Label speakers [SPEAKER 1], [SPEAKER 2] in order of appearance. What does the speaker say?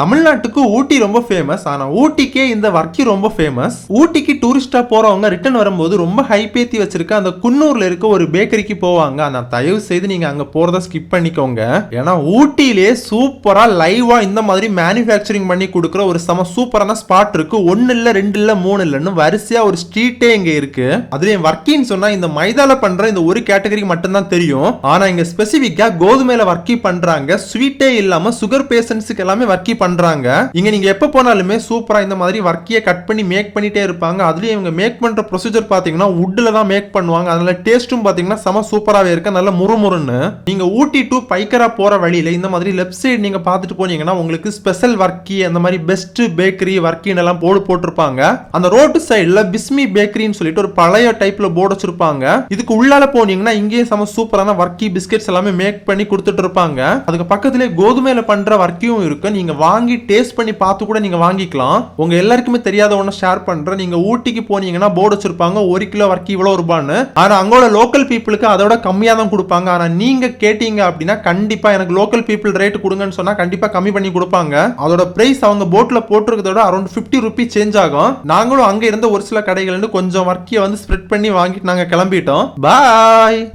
[SPEAKER 1] தமிழ்நாட்டுக்கு ஊட்டி ரொம்ப ஃபேமஸ். ஆனா ஊட்டிக்கே இந்த வர்க்கி ரொம்ப ஃபேமஸ். ஊட்டிக்கு டூரிஸ்டா போறவங்க ரிட்டர்ன் வரும்போது ரொம்ப ஹை பேத்தி வச்சிருக்க அந்த குன்னூர்ல இருக்க ஒரு பேக்கரிக்கு போவாங்க. ஆனா தயவு செய்து நீங்க அங்க போறத ஸ்கிப் பண்ணிக்கோங்க. ஏன்னா ஊட்டியிலே சூப்பரா லைவா இந்த மாதிரி மேனுஃபேக்சரிங் பண்ணி கொடுக்குற ஒரு சூப்பரான ஸ்பாட் இருக்கு. 1 இல்ல 2 இல்ல 3 இல்லன்னு வரிசையா ஒரு ஸ்ட்ரீட்டே இங்க இருக்கு. அதுலயும் வர்க்கின்னு சொன்னா இந்த மைதால பண்ற இந்த ஒரு கேட்டகரிக்கு மட்டும் தான் தெரியும். ஆனா இங்க ஸ்பெசிபிக்கா கோதுமையில வர்க்கி பண்றாங்க. ஸ்வீட்டே இல்லாம சுகர் பேஷண்ட்ஸ்க்கு எல்லாமே வர்க்கி பண்றாங்க. இங்க நீங்க எப்ப போனாலுமே சூப்பரா இந்த மாதிரி வர்க்கியை கட் பண்ணி மேக் பண்ணிட்டே இருப்பாங்க. அதுலயும் இவங்க மேக் பண்ற ப்ரொசீஜர் பாத்தீங்கன்னா வுட்ல தான் மேக் பண்ணுவாங்க. அதனால டேஸ்டும் பாத்தீங்கன்னா செம சூப்பராவே இருக்கு. நல்ல முறுமுறுன்னு. நீங்க ஊட்டி டு பைக்கரா போற வழியில இந்த மாதிரி லெஃப்ட் சைடு நீங்க பாத்துட்டு போனீங்கன்னா உங்களுக்கு ஸ்பெஷல் வர்க்கி அந்த மாதிரி பெஸ்ட் பேக்கரி வர்க்கின்னு எல்லாம் போர்டு போட்டிருப்பாங்க. அந்த ரோட்டு சைடுல பிஸ்மி பேக்கரின்னு சொல்லிட்டு ஒரு பழைய டைப்ல போர்டு வச்சிருப்பாங்க. இதுக்கு உள்ளால போனீங்கன்னா இங்கேயே செம சூப்பரான வர்க்கி பிஸ்கெட்ஸ் எல்லாமே மேக் பண்ணி கொடுத்துட்டு இருப்பாங்க. அதுக்கு பக்கத்திலே கோதுமையில பண்ற வர்க்கியும் இருக்கு. நீங்க வாங்கி டேஸ்ட் பண்ணி பார்த்து கூட நீங்க வாங்கிக்கலாம். உங்க எல்லாருக்குமே தெரியாத ஒண்ணு ஷேர் பண்றேன். நீங்க ஊட்டிக்கு போனீங்கன்னா போர்டு வச்சிருப்பாங்க 1 கிலோ வர்க்கி இவ்வளவு ரூபான்னு. ஆனா அங்கோட லோக்கல் பீப்புளுக்கு அதோட கம்மியா தான் கொடுப்பாங்க. ஆனா நீங்க கேட்டீங்க அப்படின்னா கண்டிப்பா எனக்கு லோக்கல் பீப்புள் ரேட் கொடுங்கன்னு சொன்னா கண்டிப்பா கம்மி பண்ணி கொடுப்பாங்க. அதோட பிரைஸ் அவங்க போட்ல போட்டிருக்கிறதோட அரௌண்ட் 50 ரூபீஸ் சேஞ்ச் ஆகும். நாங்களும் அங்க இருந்த ஒரு சில கடைகள் கொஞ்சம் வர்க்கியை வந்து ஸ்ப்ரெட் பண்ணி வாங்கிட்டு நாங்க கிளம்பிட்டோம். பாய்.